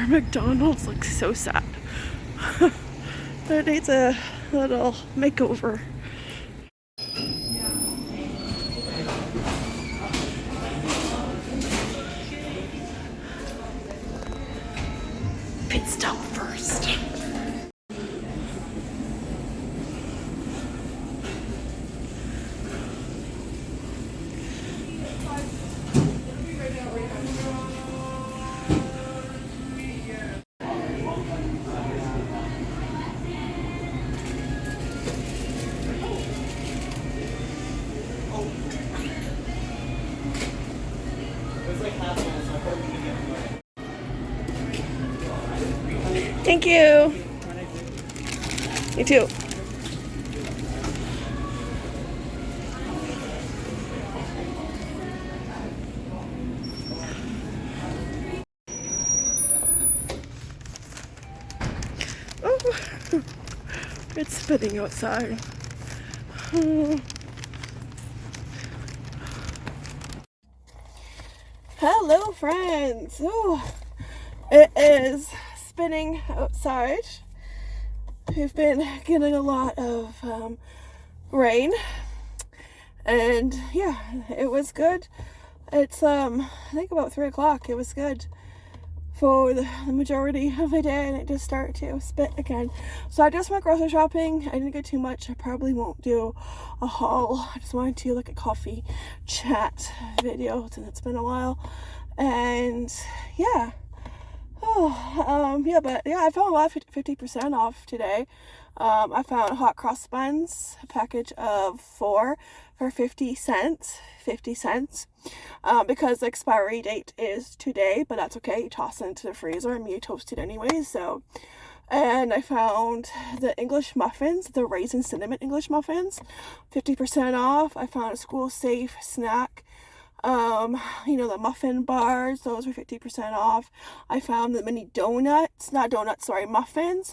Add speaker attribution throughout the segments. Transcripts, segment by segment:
Speaker 1: Our McDonald's looks so sad. It needs a little makeover. Pit stop first. Thank you. You too. Oh, it's spitting outside. Oh. Hello, friends. Oh, it is spinning outside. We've been getting a lot of rain, and yeah, it was good. It's I think about 3 o'clock. It was good for the majority of the day, and it just started to spit again. So I just went grocery shopping. I didn't get too much. I probably won't do a haul. I just wanted to look at coffee chat video since it's been a while, and yeah. I found a lot of 50% off today. I found hot cross buns, a package of 4 for 50 cents, because the expiry date is today, but that's okay. You toss it into the freezer and you toast it anyway, so. And I found the English muffins, the raisin cinnamon English muffins, 50% off. I found a school safe snack. The muffin bars, those were 50% off. I found the mini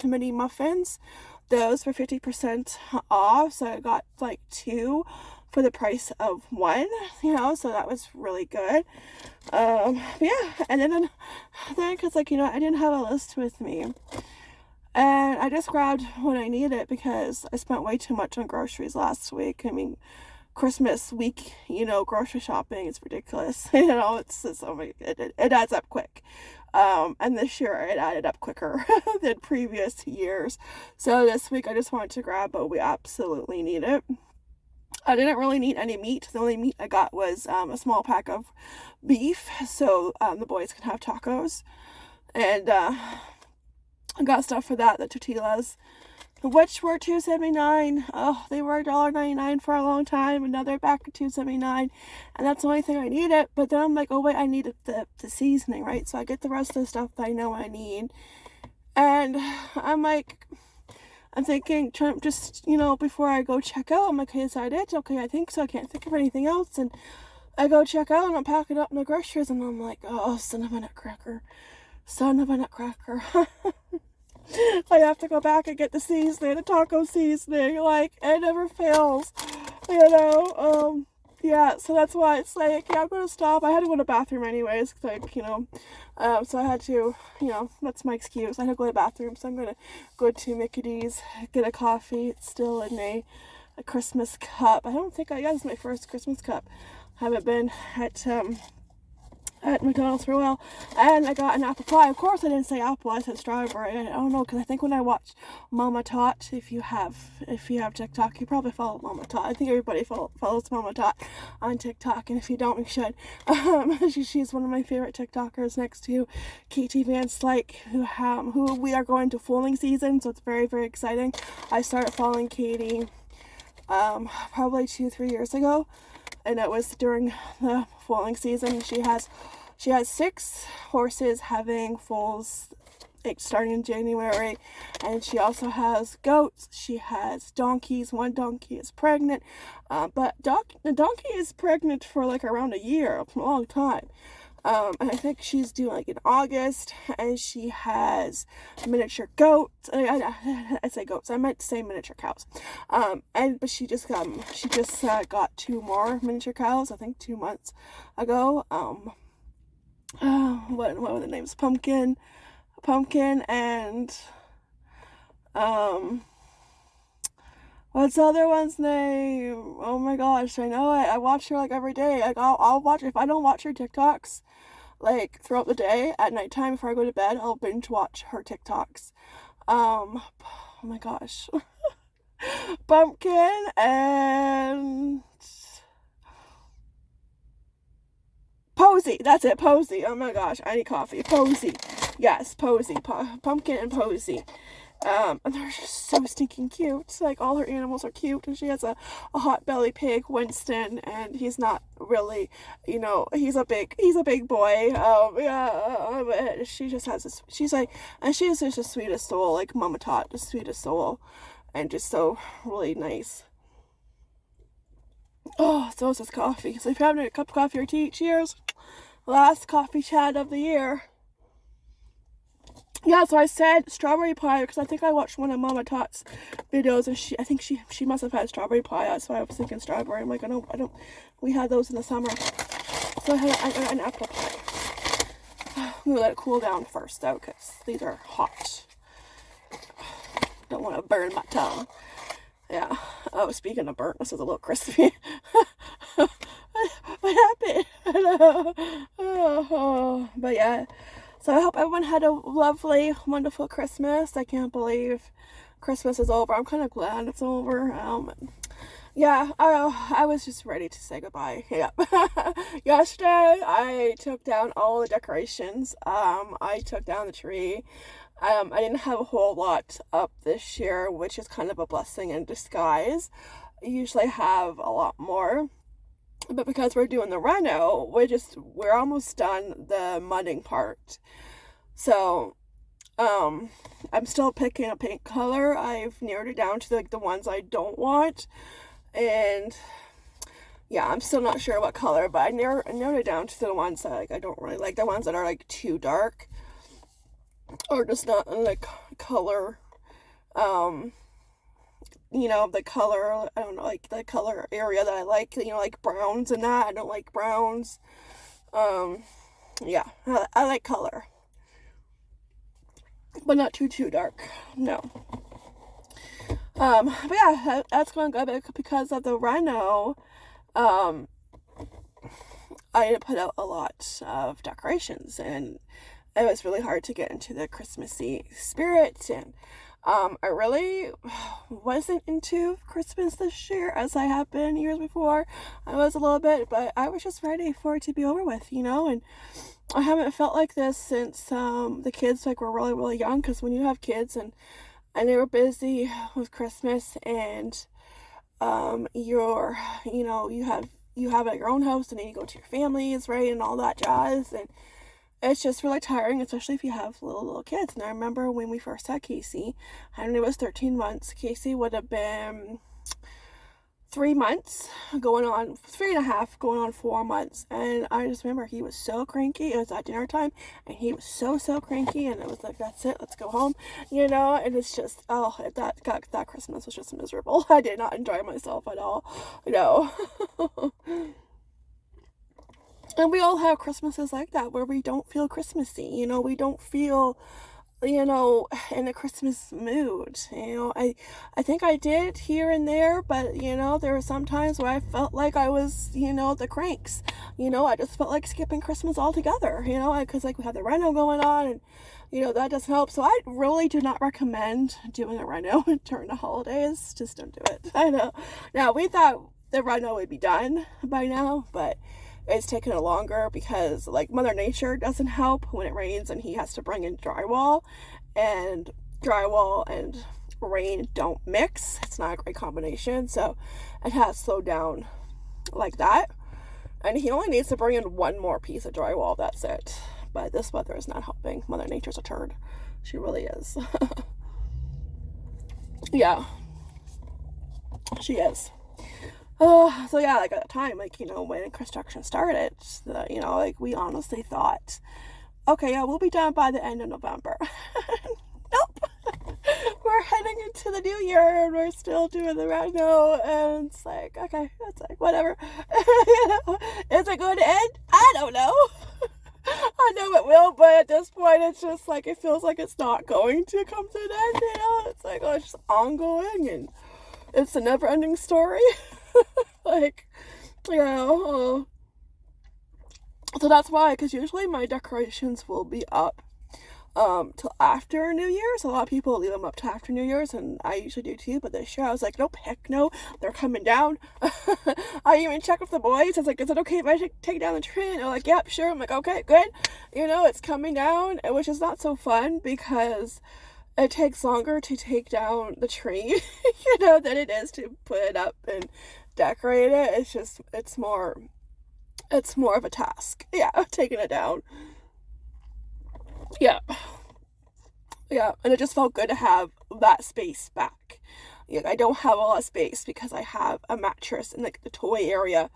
Speaker 1: mini muffins, those were 50% off, so I got like 2 for the price of 1, so that was really good. Yeah, and then because I didn't have a list with me, and I just grabbed what I needed because I spent way too much on groceries last week. I mean, Christmas week, grocery shopping is ridiculous. It adds up quick. And this year it added up quicker than previous years. So this week I just wanted to grab what we absolutely needed. I didn't really need any meat. The only meat I got was a small pack of beef, so the boys can have tacos. And I got stuff for that, the tortillas, which were $2.79. Oh, they were $1.99 for a long time, and now they're back at $2.79, and that's the only thing I needed. But then I'm like, oh wait, I needed the seasoning, right? So I get the rest of the stuff that I know I need, and I'm thinking, just, before I go check out, I'm like, okay, is that it? Okay, I think so. I can't think of anything else, and I go check out, and I'm packing up my groceries, and I'm like, oh, son of a nutcracker. I have to go back and get the seasoning, the taco seasoning, like, it never fails, yeah, so that's why it's like, yeah, I'm gonna stop. I had to go to the bathroom anyways, so I had to, that's my excuse. I had to go to the bathroom, so I'm gonna go to Mickey's, get a coffee. It's still in a Christmas cup. I don't think this is my first Christmas cup. I haven't been at McDonald's for a while, and I got an apple pie. Of course I didn't say apple, I said strawberry. I don't know, because I think when I watched Mama Tot, if you have TikTok, you probably follow Mama Tot. I think everybody follows Mama Tot on TikTok, and if you don't, you should. She's one of my favorite TikTokers, next to Katie Van Slyke, who we are going to foaling season, so it's very, very exciting. I started following Katie probably 2-3 years ago, and it was during the foaling season. She has 6 horses having foals starting in January, and she also has goats. She has donkeys. One donkey is pregnant, but the donkey is pregnant for like around a year, a long time. And I think she's due like in August, and she has miniature goats. I say goats, I meant to say miniature cows. But she just got 2 more miniature cows, I think 2 months ago. What were the names? Pumpkin, Pumpkin and what's the other one's name? Oh my gosh, I know it. I watch her like every day. Like I'll watch, if I don't watch her TikToks like throughout the day, at nighttime before I go to bed, I'll binge watch her TikToks. Oh my gosh. Pumpkin and Posy. That's it, Posy. Oh my gosh, I need coffee. Posy. Yes, Posy. Pumpkin and Posy. And they're just so stinking cute. Like, all her animals are cute, and she has a hot belly pig, Winston, and he's not really, you know, he's a big boy. But she just has this, she's like, and she is just the sweetest soul, like Mama Tot, the sweetest soul, and just so really nice. Oh, so is this coffee. So if you're having a cup of coffee or tea, cheers. Last coffee chat of the year. Yeah, so I said strawberry pie because I think I watched one of Mama Tot's videos, and I think she must have had strawberry pie. That's why I was thinking strawberry. I'm like, I don't. We had those in the summer, so I got an apple pie. I'm gonna let it cool down first though, because these are hot. Don't want to burn my tongue. Yeah. Oh, speaking of burnt, this is a little crispy. What happened? But yeah. So I hope everyone had a lovely, wonderful Christmas. I can't believe Christmas is over. I'm kind of glad it's over. Yeah, I was just ready to say goodbye. Yeah. Yesterday, I took down all the decorations. I took down the tree. I didn't have a whole lot up this year, which is kind of a blessing in disguise. I usually have a lot more. But because we're doing the reno, we're almost done the mudding part. So, I'm still picking a paint color. I've narrowed it down to like the ones I don't want. And yeah, I'm still not sure what color, but I narrowed it down to the ones that like I don't really like, the ones that are like too dark or just not in the color, you know, the color, I don't know, like the color area that I like, you know, like browns and that. I don't like browns. Yeah, I like color, but not too dark. No. But yeah, that's going good because of the reno. I put out a lot of decorations, and it was really hard to get into the Christmassy spirit, and I really wasn't into Christmas this year as I have been years before. I was a little bit, but I was just ready for it to be over with, you know, and I haven't felt like this since the kids like were really, really young, because when you have kids and they were busy with Christmas, and you have at your own house, and then you go to your families, right, and all that jazz, and it's just really tiring, especially if you have little kids. And I remember when we first had Casey, Henry was 13 months. Casey would have been 3 months, 3.5, going on 4 months. And I just remember he was so cranky. It was at dinner time, and he was so cranky, and it was like, that's it, let's go home, you know. And it's just, that Christmas was just miserable. I did not enjoy myself at all, you know. And we all have Christmases like that, where we don't feel Christmassy, you know, we don't feel, you know, in a Christmas mood, you know. I think I did here and there, but, you know, there were some times where I felt like I was, you know, the cranks, you know. I just felt like skipping Christmas altogether, you know, because like we have the reno going on, and, you know, that doesn't help. So I really do not recommend doing a reno during the holidays. Just don't do it. I know. Now, we thought the reno would be done by now, but it's taken a longer because like Mother Nature doesn't help when it rains, and he has to bring in drywall, and drywall and rain don't mix. It's not a great combination, so it has slowed down like that. And he only needs to bring in one more piece of drywall, that's it. But this weather is not helping. Mother Nature's a turd. She really is. Yeah, she is. So yeah, like at the time, like, you know, when construction started, you know, like we honestly thought, okay, yeah, we'll be done by the end of November. Nope. We're heading into the new year, and we're still doing the reno, and it's like, okay, it's like, whatever. You know, is it going to end? I don't know. I know it will, but at this point, it's just like, it feels like it's not going to come to an end, you know? It's like, oh, it's just ongoing, and it's a never-ending story. Like, yeah, so that's why, because usually my decorations will be up till after New Year's. A lot of people leave them up to after New Year's, and I usually do too, but this year I was like, nope, heck no, they're coming down. I even checked with the boys. I was like, is it okay if I take down the tree? And they're like, yep, sure. I'm like, okay, good. You know, it's coming down, which is not so fun because it takes longer to take down the tree, you know, than it is to put it up and decorate it. It's more of a task. Yeah, taking it down. Yeah, and it just felt good to have that space back. Yeah, I don't have a lot of space because I have a mattress in like the toy area,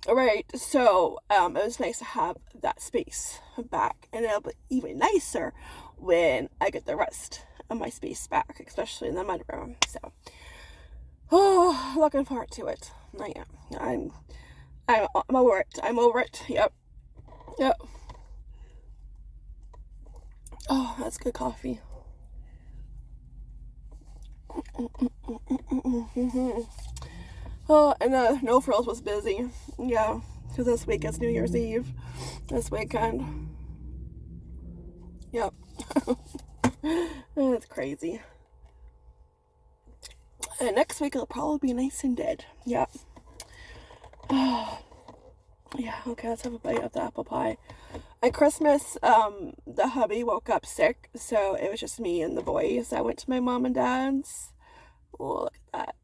Speaker 1: right? So it was nice to have that space back, and it'll be even nicer when I get the rest of my space back, especially in the mudroom. So, looking forward to it. I am. I'm over it. I'm over it. Yep. Oh, that's good coffee. Oh, and No Frills was busy. Yeah, because this week is New Year's Eve. This weekend. Yep. It's crazy. And next week it'll probably be nice and dead. Yep. Yeah, okay, let's have a bite of the apple pie. At Christmas, the hubby woke up sick, so it was just me and the boys. I went to my mom and dad's. Oh, look at that.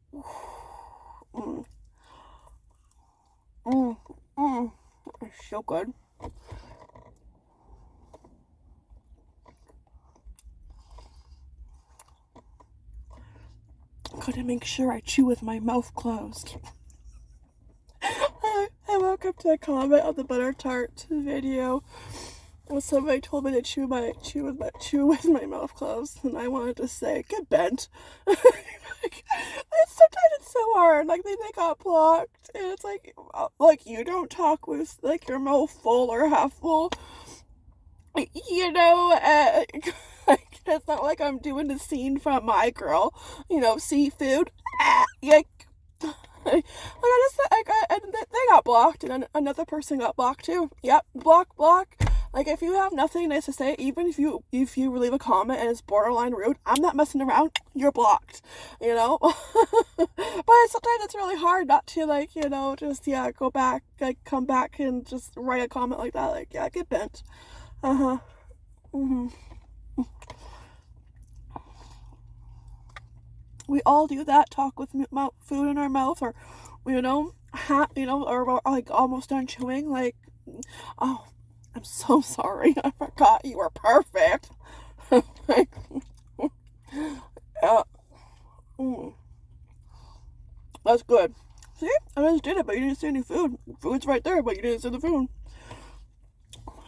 Speaker 1: It's so good. Gotta make sure I chew with my mouth closed. I woke up to a comment on the butter tart video. Somebody told me to chew with my mouth closed, and I wanted to say, get bent. Like, sometimes it's so hard. Like, they got blocked, and it's like you don't talk with like your mouth full or half full. You know, like, it's not like I'm doing the scene from My Girl. You know, seafood. Like, they got blocked, and another person got blocked too. Yep, block. Like, if you have nothing nice to say, even if you leave a comment and it's borderline rude, I'm not messing around. You're blocked, you know. But sometimes it's really hard not to, like, you know, just go back, like, come back and just write a comment like that. Like, yeah, get bent. We all do that. Talk with food in our mouth, or or like almost done chewing. Like, oh, I'm so sorry. I forgot you were perfect. Like, yeah. That's good. See, I just did it, but you didn't see any food. Food's right there, but you didn't see the food.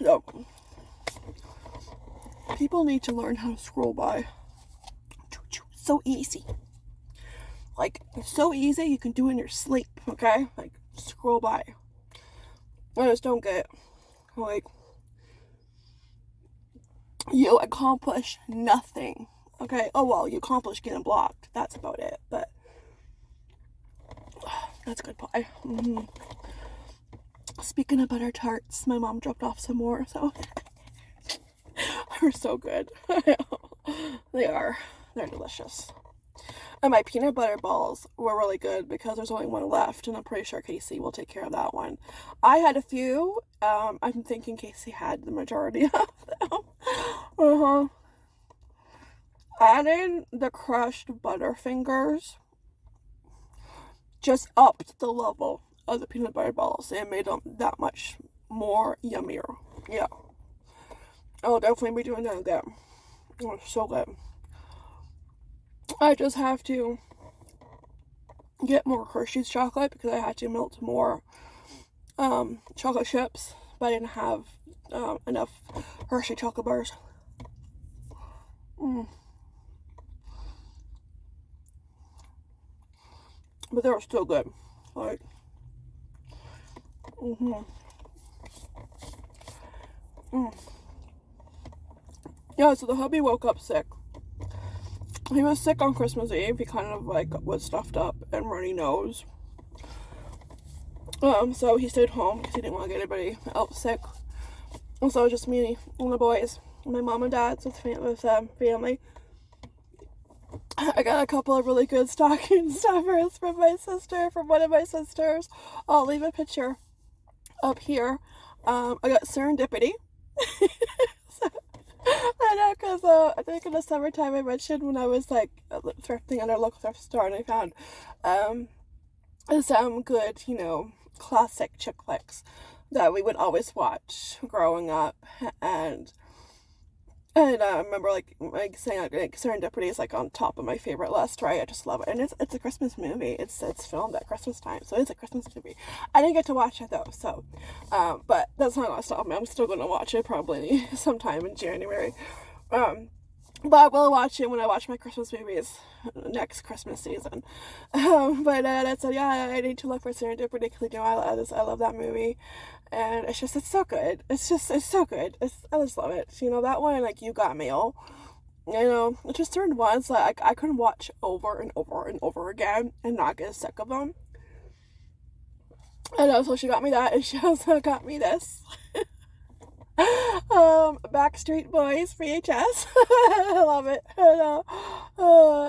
Speaker 1: So, people need to learn how to scroll by. So easy. Like, it's so easy, you can do it in your sleep, okay? Like, scroll by. I just don't get, like, you accomplish nothing, okay? Oh, well, you accomplish getting blocked. That's about it, but that's good pie. Speaking of butter tarts, my mom dropped off some more, so they're so good. They are. They're delicious. And my peanut butter balls were really good because there's only one left, and I'm pretty sure Casey will take care of that one. I had a few. I'm thinking Casey had the majority of them. Adding the crushed Butterfingers just upped the level of the peanut butter balls and made them that much more yummier. Yeah. I'll definitely be doing that again. Oh, so good. I just have to get more Hershey's chocolate because I had to melt more chocolate chips, but I didn't have enough Hershey chocolate bars. But they were still good. Like, Yeah, so the hubby woke up sick. He was sick on Christmas Eve. He kind of like was stuffed up and runny nose. So he stayed home because he didn't want to get anybody else sick. And so it was just me and the boys, my mom and dad's with family. I got a couple of really good stocking stuffers from one of my sisters. I'll leave a picture up here. I got Serendipity. I know, because I think in the summertime I mentioned when I was like thrifting at our local thrift store, and I found some good, classic chick flicks that we would always watch growing up. And I remember like saying like Serendipity is like on top of my favorite list, right? I just love it, and it's a Christmas movie. It's filmed at Christmas time, so it's a Christmas movie. I didn't get to watch it though, so but that's not gonna stop me. I'm still gonna watch it probably sometime in January. But I will watch it when I watch my Christmas movies next Christmas season. But I said, yeah, I need to look for Serendipity because I love that movie, and it's so good. It's so good. I just love it. That one, like You Got Mail. It's just certain ones that I couldn't watch over and over and over again and not get sick of them. So she got me that, and she also got me this. Backstreet Boys VHS. I love it.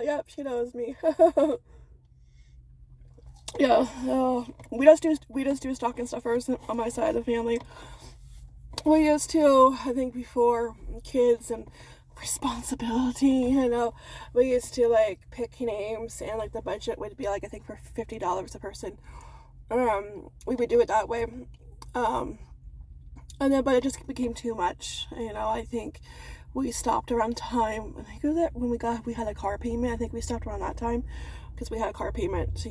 Speaker 1: Yep, she knows me. Yeah. We just do stocking stuffers on my side of the family. We used to, I think, before kids and responsibility, we used to like pick names, and like the budget would be like, I think, for $50 a person. We would do it that way. But it just became too much. I think we stopped around time. I think it was when we had a car payment. I think we stopped around that time because we had a car payment.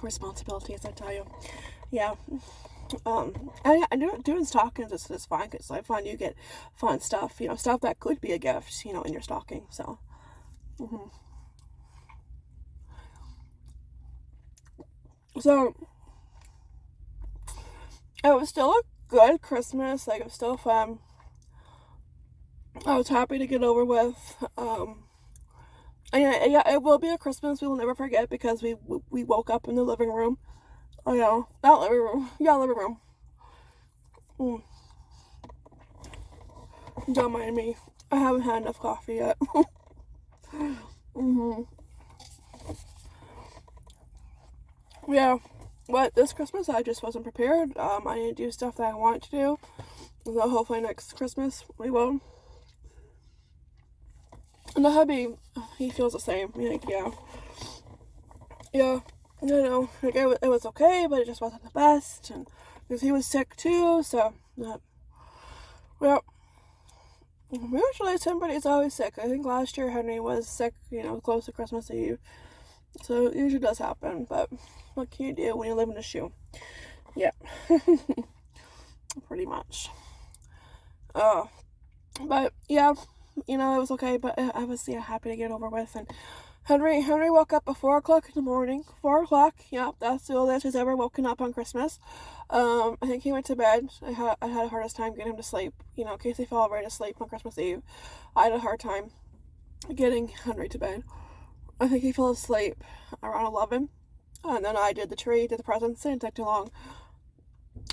Speaker 1: Responsibilities, I tell you. Yeah. And doing stockings is fun because I find you get fun stuff. Stuff that could be a gift. In your stocking. So. So. It was still a good Christmas. Like, it was still fun. I was happy to get over with. And yeah, it will be a Christmas we will never forget because we woke up in the living room. Oh yeah, not living room. Yeah, living room. Don't mind me. I haven't had enough coffee yet. Yeah. But this Christmas, I just wasn't prepared. I didn't do stuff that I wanted to do. So hopefully next Christmas, we will. And the hubby, he feels the same. Like, yeah. Like it was okay, but it just wasn't the best. And because he was sick too, so, well, usually somebody's always sick. I think last year Henry was sick, close to Christmas Eve. So it usually does happen, but what can you do when you live in a shoe? Yeah. Pretty much. But yeah, it was okay, but I was happy to get over with. And Henry woke up at 4 o'clock in the morning. 4 o'clock, yeah, that's the oldest he's ever woken up on Christmas. I think he went to bed. I had the hardest time getting him to sleep. In case he fell right asleep on Christmas Eve. I had a hard time getting Henry to bed. I think he fell asleep around 11. And then I did the tree, did the presents. It didn't take too long.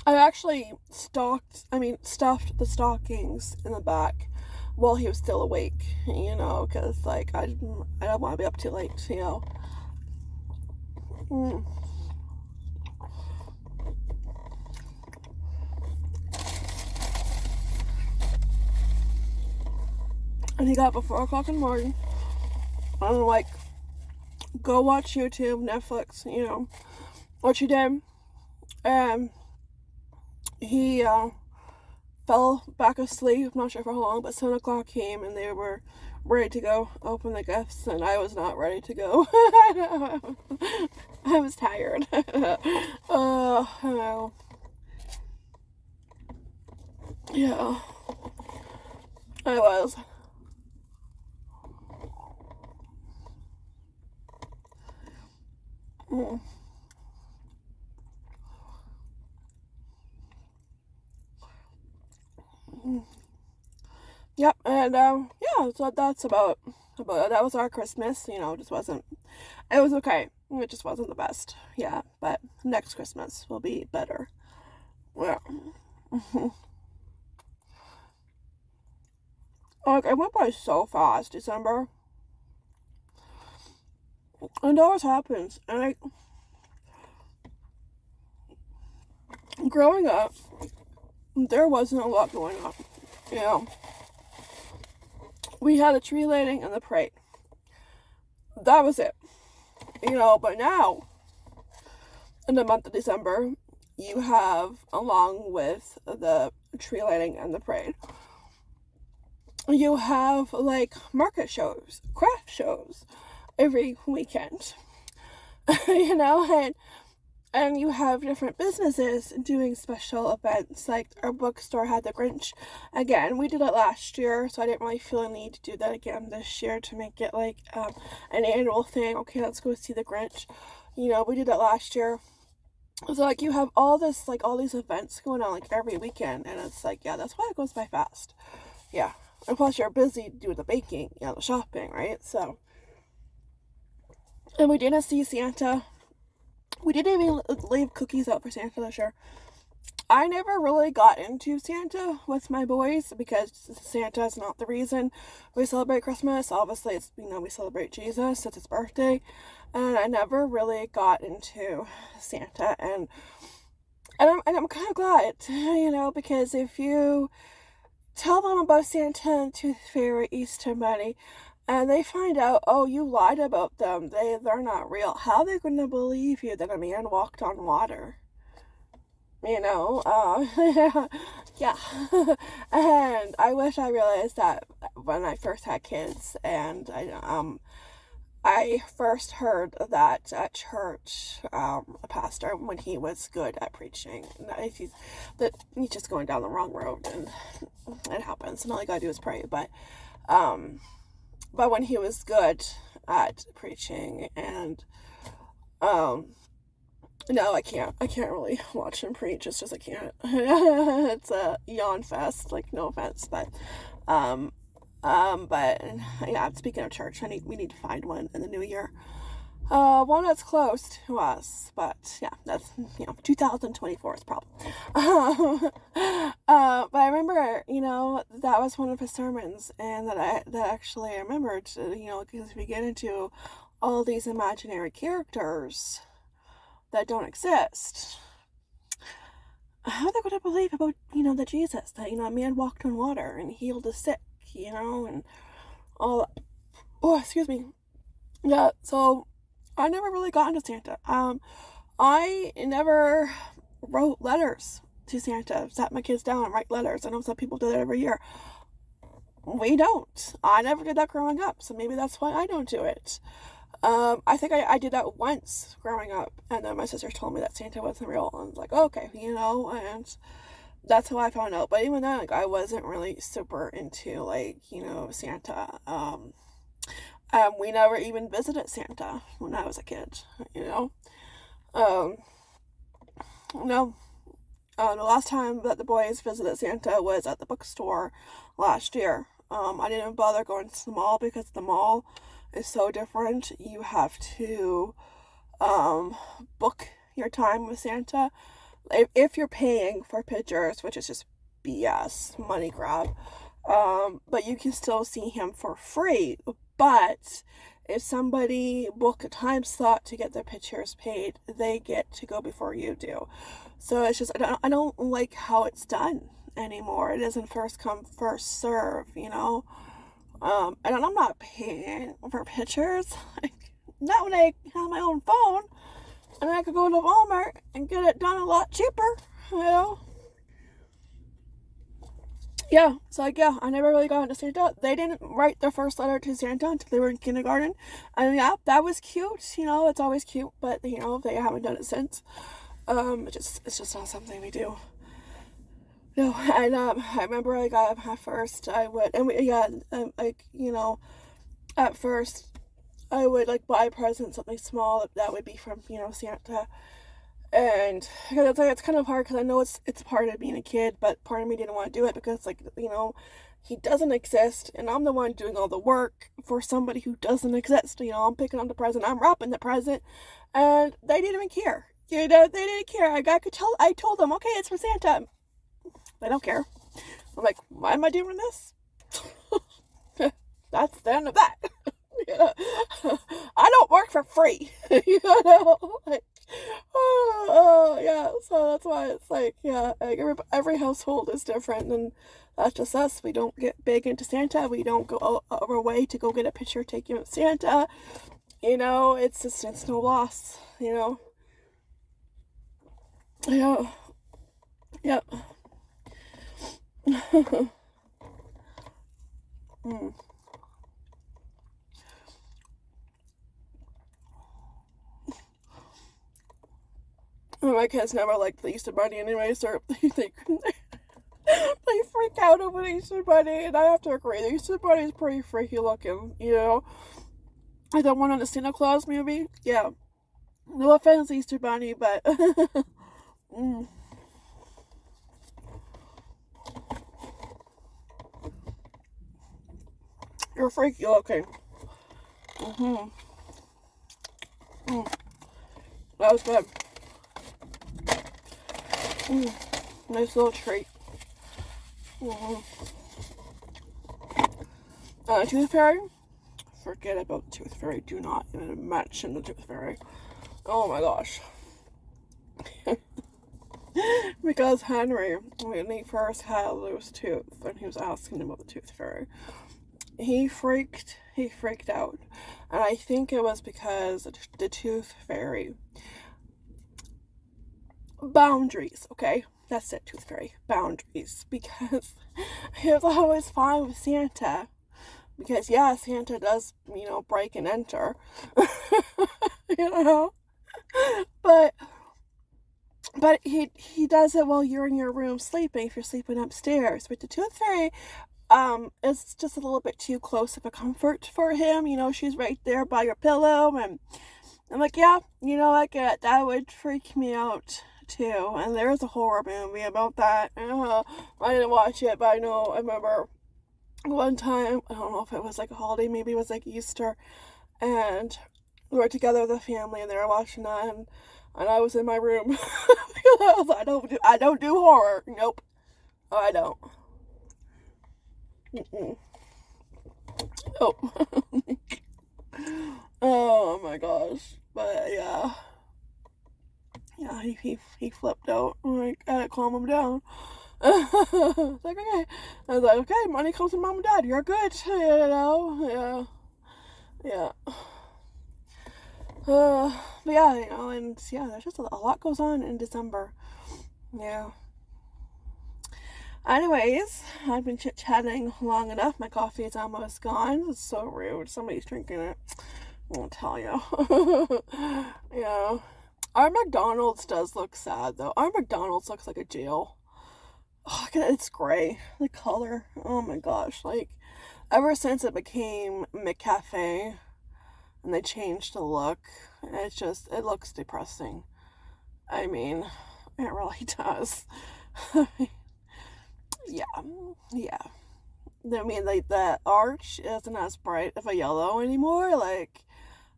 Speaker 1: I actually stuffed the stockings in the back while he was still awake, because, like, I don't want to be up too late, And he got up at 4 o'clock in the morning. I'm like, go watch YouTube, Netflix, what you did. And he fell back asleep. I'm not sure for how long, but 7 o'clock came and they were ready to go open the gifts, and I was not ready to go. I was tired. Yeah, I was. Yep, and yeah, so that's about that was our Christmas. You know, it was okay. It just wasn't the best. Yeah, but next Christmas will be better. Yeah. Like, it went by so fast, December. And it always happens. And like, growing up, there wasn't a lot going on. You know, we had a tree lighting and the parade. That was it. You know, but now, in the month of December, you have, along with the tree lighting and the parade, you have like market shows, craft shows every weekend. You know, and you have different businesses doing special events. Like our bookstore had the Grinch again. We did it last year, so I didn't really feel a need to do that again this year to make it like an annual thing. Okay, let's go see the Grinch. You know, we did it last year. So like you have all these events going on like every weekend, and it's like, yeah, that's why it goes by fast. Yeah. And plus you're busy doing the baking, you know, the shopping, right? So, and we didn't see Santa. We didn't even leave cookies out for Santa this year. I never really got into Santa with my boys because Santa is not the reason we celebrate Christmas. Obviously, it's, you know, we celebrate Jesus. It's his birthday. And I never really got into Santa. And I'm kind of glad, you know, because if you tell them about Santa and Tooth Fairy, Easter Bunny, and they find out, oh, you lied about them, they're not real, how are they going to believe you that a man walked on water? You know, yeah. And I wish I realized that when I first had kids, and I first heard that at church, a pastor, when he was good at preaching, he's just going down the wrong road, and it happens, and all you gotta do is pray, but when he was good at preaching, and no, I can't really watch him preach. It's just, I can't. It's a yawn fest, like, no offense, but yeah, speaking of church, we need to find one in the new year. One that's close to us, but yeah, that's, you know, 2024's problem. But I remember, you know, that was one of his sermons, and that actually I remembered, you know, because we get into all these imaginary characters that don't exist. How are they going to believe about, you know, that Jesus, that, you know, a man walked on water and healed the sick, you know, and all that. Oh, excuse me. Yeah, so I never really got into Santa. I never wrote letters to Santa, sat my kids down and write letters. I know some people do that every year. We don't. I never did that growing up, so maybe that's why I don't do it. I think I did that once growing up, and then my sister told me that Santa wasn't real, and I was like, oh, okay, you know, and that's how I found out. But even then, like, I wasn't really super into, like, you know, Santa. We never even visited Santa when I was a kid, you know. No. The last time that the boys visited Santa was at the bookstore last year. I didn't bother going to the mall because the mall is so different. You have to book your time with Santa if you're paying for pictures, which is just BS, money grab. But you can still see him for free. But if somebody book a time slot to get their pictures paid, they get to go before you do. So it's just, I don't like how it's done anymore. It isn't first come, first serve, you know. And I'm not paying for pictures. Like, not when I have my own phone, and I could go to Walmart and get it done a lot cheaper, you know. Yeah, so like, yeah, I never really got into Santa. They didn't write their first letter to Santa until they were in kindergarten. And yeah, that was cute, you know, it's always cute, but, you know, they haven't done it since. It's just not something we do. No, and I remember, like, at first I would, and like, you know, at first I would, like, buy presents, something small that would be from, you know, Santa. And it's kind of hard because I know it's part of being a kid, but part of me didn't want to do it because, like, he doesn't exist, and I'm the one doing all the work for somebody who doesn't exist. I'm picking up the present, I'm wrapping the present, and they didn't even care. They didn't care. I told them, okay, it's for Santa. They don't care. I'm like, why am I doing this? That's the end of that. I don't work for free. Like, yeah. So that's why it's like, yeah, like every household is different, and that's just us. We don't get big into Santa. We don't go out of our way to go get a picture taken with Santa. It's no loss. Yeah. Yep. mm. My kids never liked the Easter Bunny anyway, so they freak out over the Easter Bunny, and I have to agree. The Easter Bunny is pretty freaky looking, I don't want a Santa Claus movie. Yeah. No offense, Easter Bunny, but you're freaky looking. That was good. Nice little treat. Tooth Fairy? Forget about the Tooth Fairy. Do not even mention the Tooth Fairy. Oh my gosh. Because Henry, when he first had a loose tooth, and he was asking about the Tooth Fairy, he freaked out. And I think it was because the Tooth Fairy, boundaries, okay? That's it, Tooth Fairy. Boundaries. Because he was always fine with Santa. Because, yeah, Santa does, break and enter. But he does it while you're in your room sleeping, if you're sleeping upstairs. With the Tooth Fairy, it's just a little bit too close of a comfort for him. She's right there by your pillow, and I'm like, yeah, I get it. That would freak me out too. And there's a horror movie about that. I didn't watch it, but I remember one time, I don't know if it was like a holiday, maybe it was like Easter, and we were together with the family, and they were watching that, and I was in my room. I don't do horror. Nope. Oh, I don't. Oh. Oh my gosh. But yeah, he flipped out. Like, I had to calm him down. Like, okay. I was like, okay, money comes from mom and dad. You're good. Yeah. But yeah, and yeah, there's just a lot goes on in December. Yeah. Anyways, I've been chit-chatting long enough. My coffee is almost gone. It's so rude. Somebody's drinking it. I won't tell you. Yeah. Our McDonald's does look sad, though. Our McDonald's looks like a jail. Oh, it's gray. The color. Oh my gosh. Like, ever since it became McCafe and they changed the look, it looks depressing. I mean, it really does. Yeah. I mean, like, the arch isn't as bright of a yellow anymore. Like,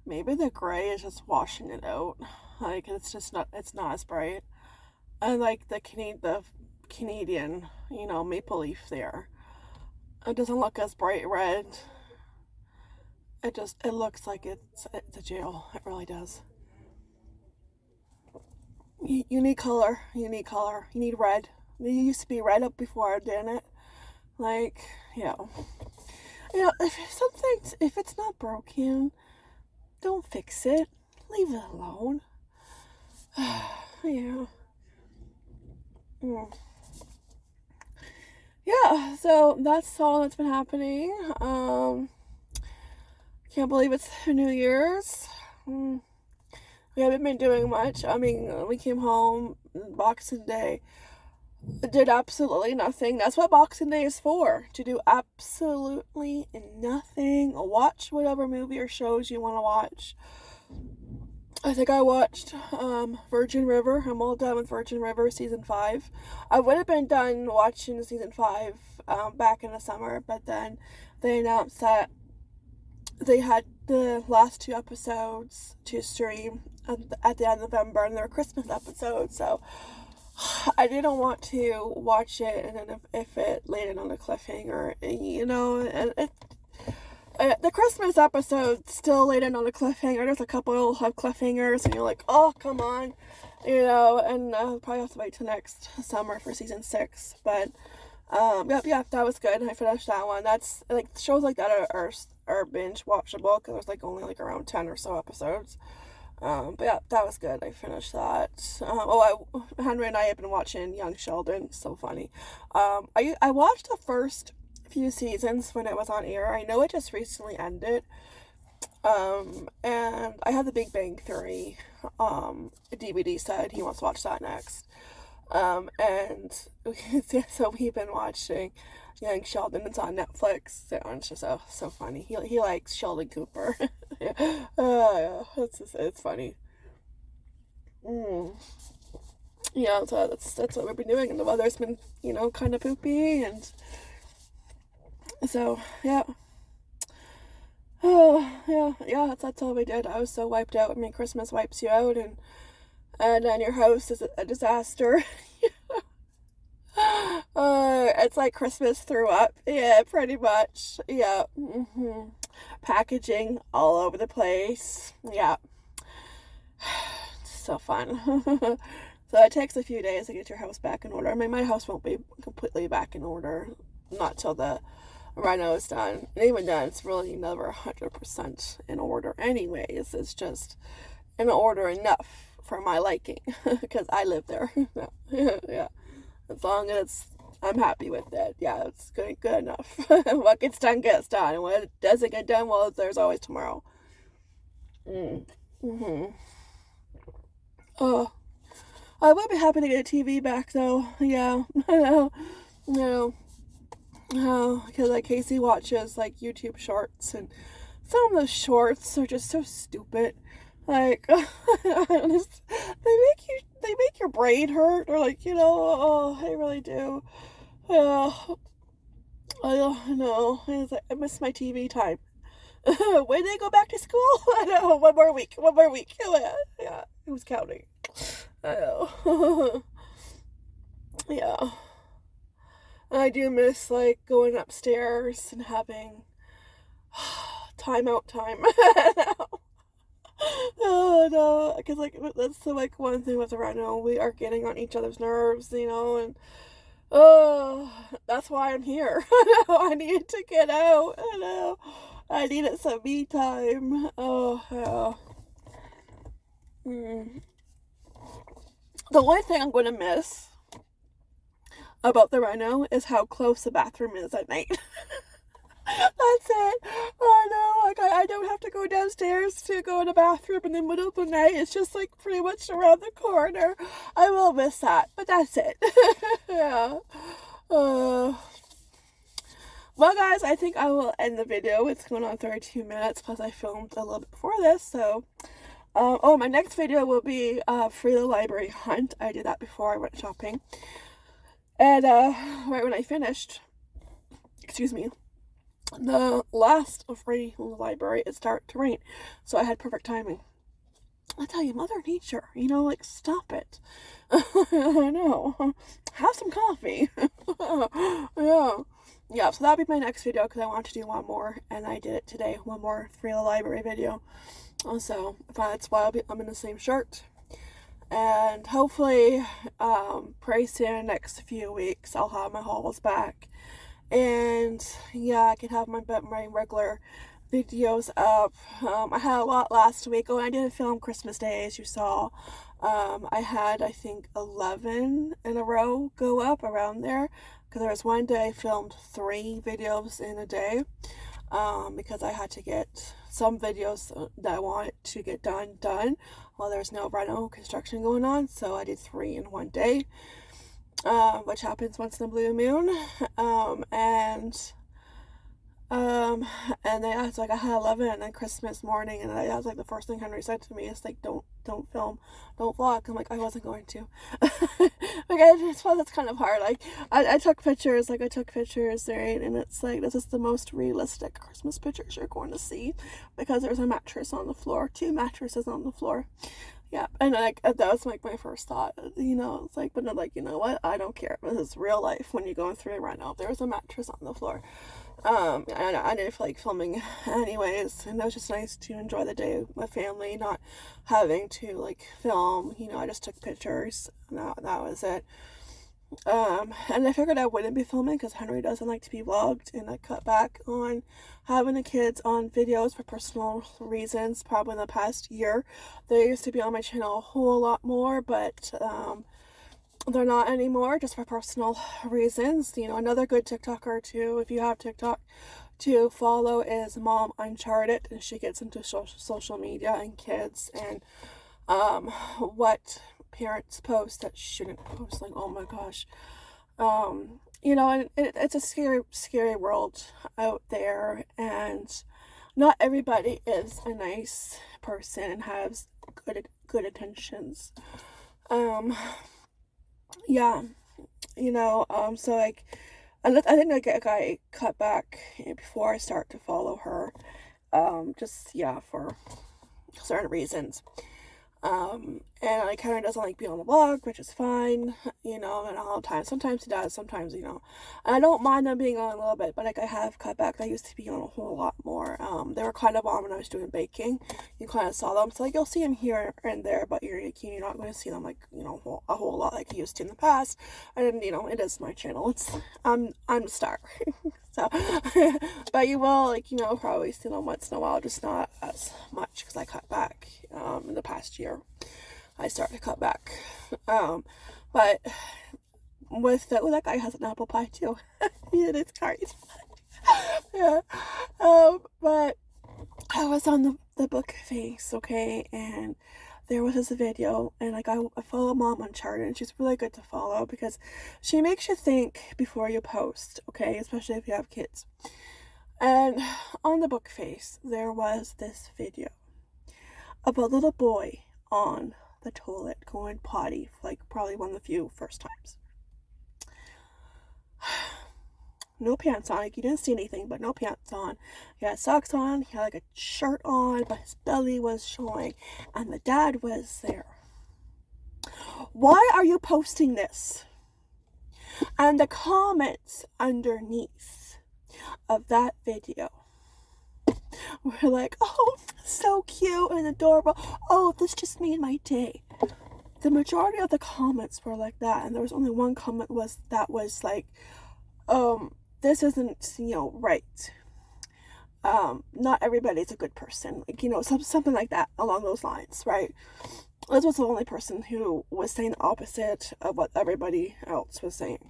Speaker 1: maybe the gray is just washing it out. Like, it's not as bright. And like the Canadian, maple leaf there, it doesn't look as bright red. It looks like it's a jail. It really does. You need color. You need red. It used to be red up before, didn't it? Like, yeah. If it's not broken, don't fix it. Leave it alone. Yeah. Yeah, so that's all that's been happening. Can't believe it's New Year's. We haven't been doing much. I mean, we came home Boxing Day, did absolutely nothing. That's what Boxing Day is for, to do absolutely nothing. Watch whatever movie or shows you want to watch. I think I watched Virgin River. I'm all done with Virgin River season 5. I would have been done watching season 5 back in the summer, but then they announced that they had the last 2 episodes to stream at the end of November, and they were Christmas episodes, so I didn't want to watch it, and then if it landed on a cliffhanger, and the Christmas episode still landed on a cliffhanger. There's a couple of cliffhangers, and you're like, oh, come on, and I'll probably have to wait till next summer for season 6, but yeah, that was good. I finished that one. That's like shows like that are binge watchable because there's like only like around 10 or so episodes. But yeah, that was good. I finished that. Henry and I have been watching Young Sheldon. So funny. I watched the first few seasons when it was on air. I know it just recently ended. And I have the Big Bang Theory DVD set. He wants to watch that next. And so we've been watching Young Sheldon. It's on Netflix. So it's just so funny. He likes Sheldon Cooper. Yeah, it's funny. Yeah, so that's what we've been doing, and the weather's been kind of poopy, and so yeah. Yeah, that's all we did. I was so wiped out. I mean, Christmas wipes you out, and then your house is a disaster. It's like Christmas threw up. Yeah, pretty much. Yeah. Packaging all over the place. Yeah. So fun. So it takes a few days to get your house back in order. I mean, my house won't be completely back in order, not till the reno is done. And even then, it's really never 100% in order anyways. It's just in order enough for my liking, because I live there. Yeah. As long as I'm happy with it, yeah, it's good enough. What gets done gets done, and what doesn't get done, well, there's always tomorrow. Oh, I would be happy to get a TV back though. Yeah, I know, because like Casey watches like YouTube shorts, and some of the shorts are just so stupid. Like, they make your brain hurt, or like, they really do. Yeah, I don't know. I miss my TV time. When they go back to school? I know, one more week. Yeah, who's counting? I know. Yeah. I do miss, like, going upstairs and having timeout time. Oh no, because like that's the one thing with Reno, we are getting on each other's nerves, and that's why I'm here. I needed to get out. I needed some me time. Oh yeah. The only thing I'm gonna miss about the Reno is how close the bathroom is at night. That's it. Oh no, like I don't have to go downstairs to go in the bathroom in the middle of the night. It's just like pretty much around the corner. I will miss that, but that's it. Yeah. Well, guys, I think I will end the video. It's going on 32 minutes, plus I filmed a little bit before this, so. My next video will be free the library hunt. I did that before I went shopping. And right when I finished, excuse me, the last free library, it started to rain, so I had perfect timing. I tell you, Mother Nature, like, stop it. I know. Have some coffee. Yeah, so that'll be my next video, because I want to do one more, and I did it today, one more free the library video. So that's why I'm in the same shirt. And hopefully, pretty soon, next few weeks, I'll have my hauls back. And yeah, I can have my regular videos up. I had a lot last week. Oh, I didn't film Christmas Day, as you saw. I had, I think, 11 in a row go up around there. Because there was one day I filmed 3 videos in a day. Because I had to get some videos that I wanted to get done while there's no reno construction going on. So I did 3 in one day. Which happens once in a blue moon, and then I was like, I had 11, and then Christmas morning, and that was like the first thing Henry said to me, is like, don't don't film, don't vlog. I'm like, I wasn't going to. Like, I just thought that's kind of hard. Like, I took pictures, right? And it's like, this is the most realistic Christmas pictures you're going to see, because there's a mattress on the floor, 2 mattresses on the floor. Yeah, and like, that was like my first thought, you know. It's like, but no, like, you know what, I don't care, this is real life. When you're going through it right now, there's a mattress on the floor. And I didn't feel like filming anyways, and it was just nice to enjoy the day with family, not having to like film, you know. I just took pictures, and that was it. And I figured I wouldn't be filming because Henry doesn't like to be vlogged, and I cut back on having the kids on videos for personal reasons. Probably in the past year, they used to be on my channel a whole lot more, but they're not anymore, just for personal reasons. You know, another good TikToker too, if you have TikTok, to follow is Mom Uncharted, and she gets into social media and kids and what parents post that shouldn't post. Like, oh my gosh, you know, and it's a scary world out there, and not everybody is a nice person and has good intentions. Yeah, you know, so like, I think like I cut back before I start to follow her, just, yeah, for certain reasons. And I kind of doesn't like being on the vlog, which is fine, you know, and all the time. Sometimes he does, sometimes, you know, and I don't mind them being on a little bit, but like, I have cut back. I used to be on a whole lot more. They were kind of on when I was doing baking. You kind of saw them, so like, you'll see them here and there, but you're not going to see them like, you know, a whole lot like you used to in the past. And, you know, it is my channel. I'm a star. So, but you will, like, you know, probably see them once in a while, just not as much, because I cut back in the past year. I started to cut back, but with that guy has an apple pie too. Yeah, it's great. Yeah, but I was on the book face, okay, and there was this video, and like, I follow Mom Uncharted, and she's really good to follow because she makes you think before you post, okay, especially if you have kids. And on the book face, there was this video of a little boy on the toilet going potty, like probably one of the few first times. No pants on, like, you didn't see anything, but no pants on. He had socks on, he had like a shirt on, but his belly was showing, and the dad was there. Why are you posting this? And the comments underneath of that video were like, oh, so cute and adorable. Oh, this just made my day. The majority of the comments were like that, and there was only one comment that was like, this isn't, you know, right. Not everybody's a good person. Like, you know, something like that along those lines, right? This was the only person who was saying the opposite of what everybody else was saying.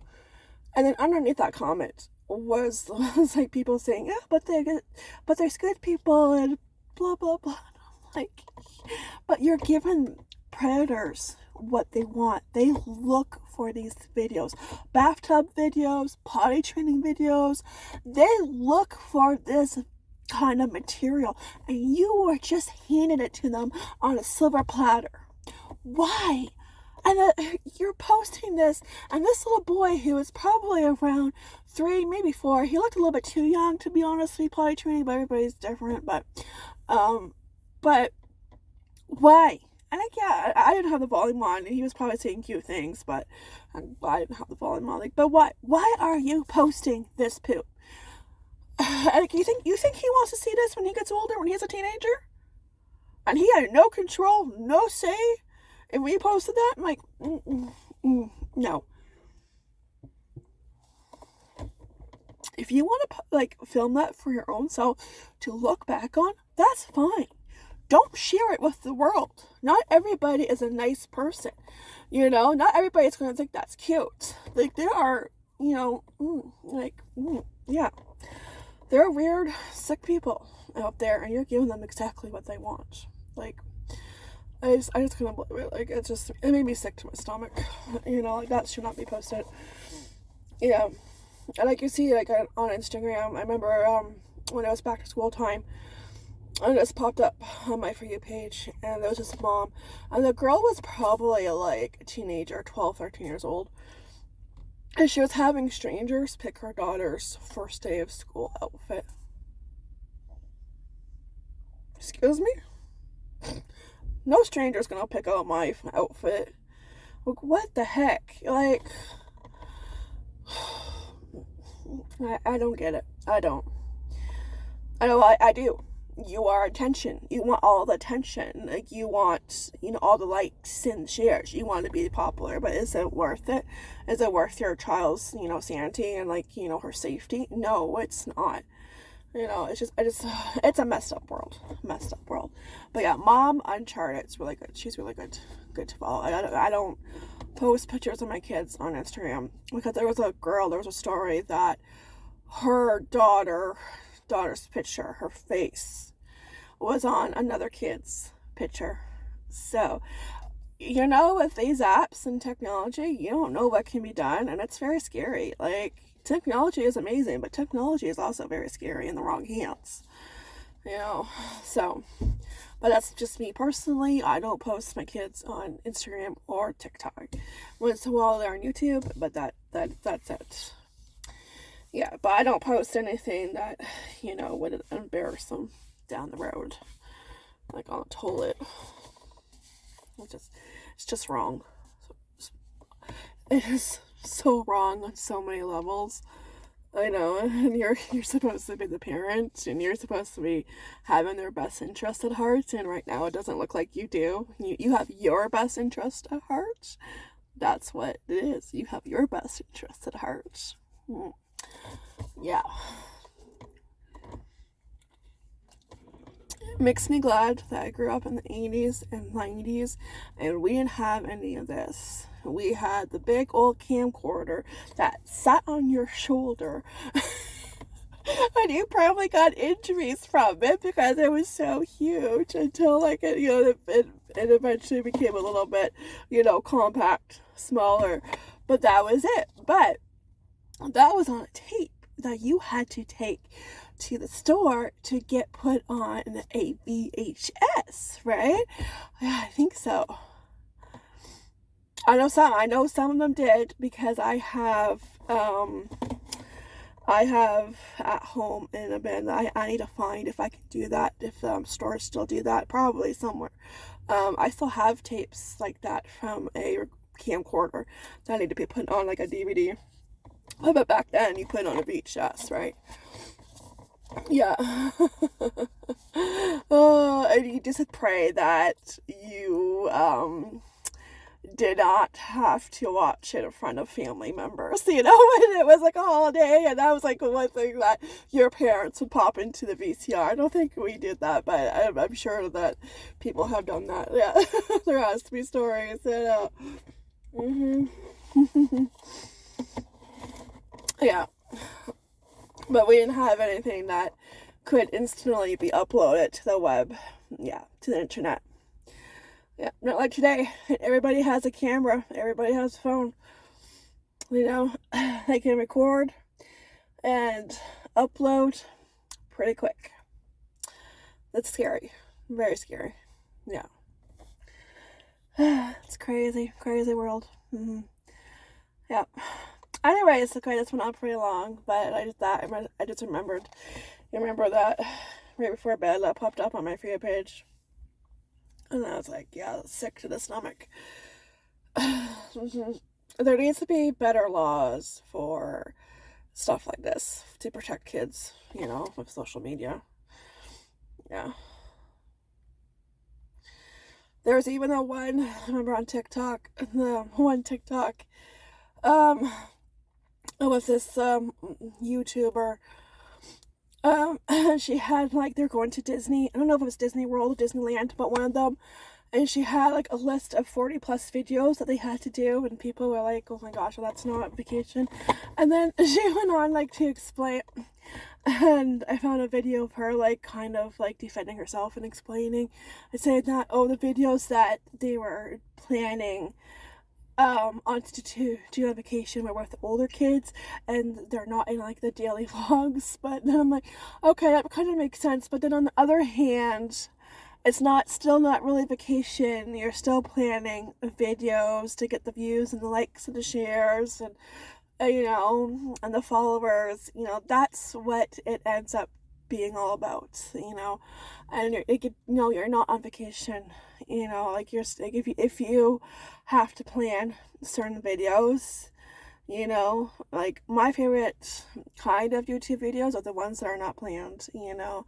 Speaker 1: And then underneath that comment was like people saying, yeah, but there's good people and blah blah blah. Like, but you're giving predators what they want. They look for these videos, bathtub videos, potty training videos. They look for this kind of material, and you are just handing it to them on a silver platter. Why? And you're posting this, and this little boy, who was probably around 3, maybe 4, he looked a little bit too young to be honest to be potty training, but everybody's different. But why? And like, yeah, I didn't have the volume on, and he was probably saying cute things, but I didn't have the volume on. Like, but why are you posting this poop? Like, you think he wants to see this when he gets older, when he's a teenager? And he had no control, no say. And we posted that, I'm like, no. If you want to like film that for your own self to look back on, that's fine. Don't share it with the world. Not everybody is a nice person, you know. Not everybody's going to think that's cute. Like, there are, you know, yeah, there are weird, sick people out there, and you're giving them exactly what they want. Like, I just couldn't believe it. Like, it made me sick to my stomach. You know, like, that should not be posted. Yeah. And like, you see, like, on Instagram, I remember when it was back to school time, and it just popped up on my For You page, and there was this mom, and the girl was probably like a teenager, 12, 13 years old, and she was having strangers pick her daughter's first day of school outfit. Excuse me? No stranger's gonna pick out my outfit. Like, what the heck? Like, I don't get it. I don't. I do. You are attention. You want all the attention. Like, you want, all the likes and shares. You want to be popular, but is it worth it? Is it worth your child's, sanity and, her safety? No, it's not. It's a messed up world. But yeah, Mom Uncharted, it's really good. She's really good to follow. I don't post pictures of my kids on Instagram because there was a story that her daughter's picture, her face, was on another kid's picture. So, with these apps and technology, you don't know what can be done, and it's very scary. Like, technology is amazing, but technology is also very scary in the wrong hands. So, but that's just me personally. I don't post my kids on Instagram or TikTok. Once in a while they're on YouTube, but that's it. Yeah, but I don't post anything that, would embarrass them down the road. Like on a toilet. It's just wrong. It is so wrong on so many levels. I know, and you're supposed to be the parent, and you're supposed to be having their best interest at heart, and right now it doesn't look like you do. You have your best interest at heart. That's what it is. You have your best interest at heart. Yeah. It makes me glad that I grew up in the 80s and 90s, and we didn't have any of this. We had the big old camcorder that sat on your shoulder. And you probably got injuries from it because it was so huge until it eventually became a little bit, compact, smaller. But that was it. But that was on a tape that you had to take to the store to get put on a VHS, right? Yeah, I think so. I know some of them did, because I have at home in a bin that I need to find if I can do that, if stores still do that, probably somewhere. I still have tapes like that from a camcorder that need to be put on like a DVD. But back then you put on a VHS, right? Yeah. And you just pray that you did not have to watch it in front of family members, and it was like a holiday, and that was like one thing that your parents would pop into the VCR. I don't think we did that, but I'm sure that people have done that. Yeah. There has to be stories. Yeah. But we didn't have anything that could instantly be uploaded to the web. Yeah, to the internet. Yeah, not like today. Everybody has a camera. Everybody has a phone. They can record and upload pretty quick. That's scary. Very scary. Yeah. It's crazy. Crazy world. Yeah. Anyways, okay, this went on pretty long, but I just remembered. You remember that right before bed that popped up on my For You page? And I was like, yeah, sick to the stomach. There needs to be better laws for stuff like this to protect kids, with social media. Yeah. There's even the one, I remember on TikTok, with this YouTuber. She had they're going to Disney. I don't know if it was Disney World or Disneyland, but one of them. And she had a list of 40 plus videos that they had to do, and people were like, oh my gosh, well, that's not vacation. And then she went on to explain, and I found a video of her kind of defending herself and explaining and saying that, the videos that they were planning to do a vacation where we're with older kids and they're not in like the daily vlogs. But then I'm like, okay, that kind of makes sense. But then on the other hand, it's still not really vacation. You're still planning videos to get the views and the likes and the shares and you know, and the followers. You know, that's what it ends up being all about, you know. And you're not on vacation, you know, like if you have to plan certain videos, you know, like my favorite kind of YouTube videos are the ones that are not planned, you know,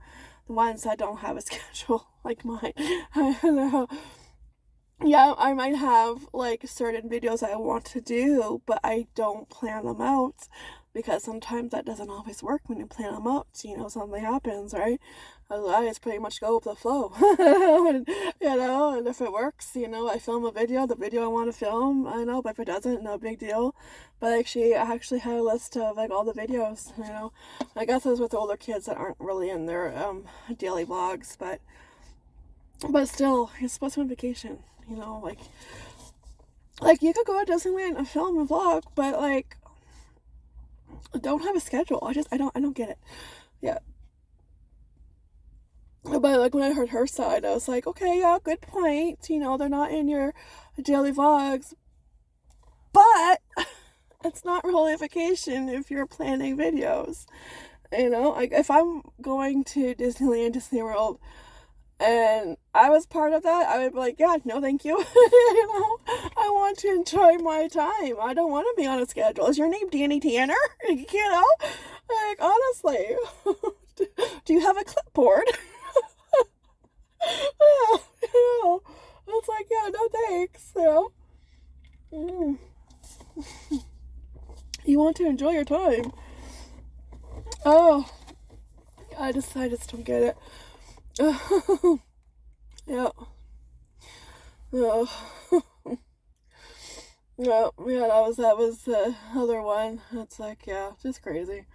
Speaker 1: the ones that don't have a schedule like mine. I don't know. Yeah, I might have like certain videos I want to do, but I don't plan them out because sometimes that doesn't always work when you plan them out. You know, something happens, right? I just pretty much go with the flow. And, you know, and if it works, you know, I film the video I want to film. I know, but if it doesn't, no big deal. But I actually had a list of like all the videos, you know. I guess it was with older kids that aren't really in their daily vlogs, but still, it's supposed to be on vacation, you know, like you could go to Disneyland and film a vlog, but like don't have a schedule. I don't get it. Yeah. But like when I heard her side, I was like, okay, yeah, good point. You know, they're not in your daily vlogs, but it's not really a vacation if you're planning videos. You know, like if I'm going to Disneyland, Disney World, and I was part of that, I would be like, yeah, no, thank you. You know, I want to enjoy my time. I don't want to be on a schedule. Is your name Danny Tanner? You know, like honestly, do you have a clipboard? Yeah, you know, it's like, yeah, no thanks, you know. You want to enjoy your time. Oh, I just don't get it. Yeah. Oh. No, yeah, that was the other one. It's like, yeah, just crazy.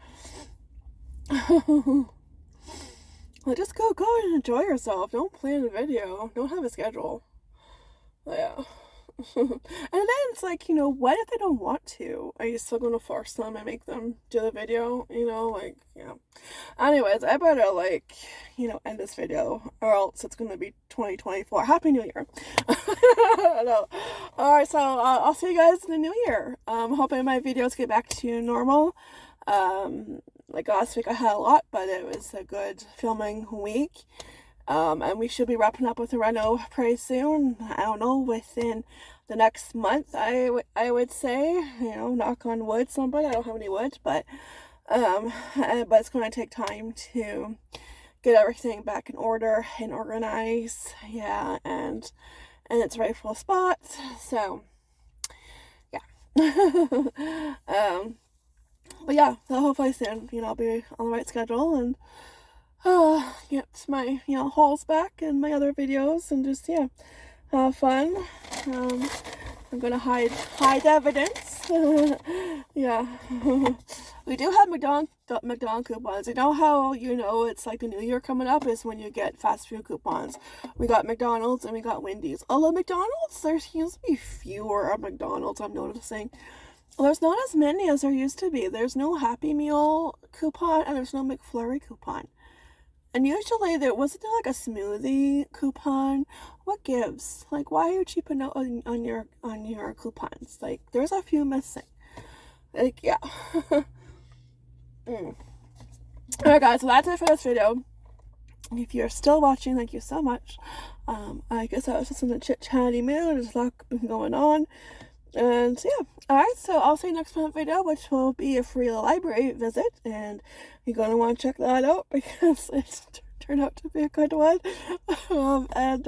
Speaker 1: Well, just go and enjoy yourself. Don't plan a video. Don't have a schedule. Yeah. And then it's like, you know, what if they don't want to? Are you still going to force them and make them do the video? You know, like, yeah. Anyways, I better, like, you know, end this video or else it's going to be 2024. Happy New Year. No. Alright, so I'll see you guys in the new year. Hoping my videos get back to normal. Like last week I had a lot, but it was a good filming week. And we should be wrapping up with the reno pretty soon. I don't know, within the next month, I would say, you know, knock on wood, somebody. I don't have any wood, but it's going to take time to get everything back in order and organized, yeah, and its rightful spot. So, yeah. But yeah, so hopefully soon, you know, I'll be on the right schedule and get my, you know, hauls back and my other videos and just, yeah, have fun. I'm gonna hide evidence. Yeah. We do have McDonald's coupons. You know how, you know, it's like the new year coming up is when you get fast food coupons. We got McDonald's and we got Wendy's. Although McDonald's, there seems to be fewer of McDonald's, I'm noticing. There's not as many as there used to be. There's no Happy Meal coupon and there's no McFlurry coupon. And usually there wasn't like a smoothie coupon. What gives? Like, why are you cheaping out on your coupons? Like, there's a few missing. Like, yeah. Alright guys, so that's it for this video. If you're still watching, thank you so much. I guess I was just in a chit-chatty mood. There's a lot going on. And yeah, alright, so I'll see you next month video, which will be a free library visit, and you're going to want to check that out because it turned out to be a good one. And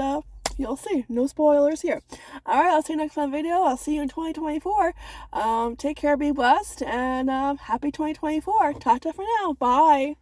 Speaker 1: you'll see, no spoilers here. Alright, I'll see you next month video. I'll see you in 2024. Take care, be blessed, and happy 2024. Ta-ta for now. Bye.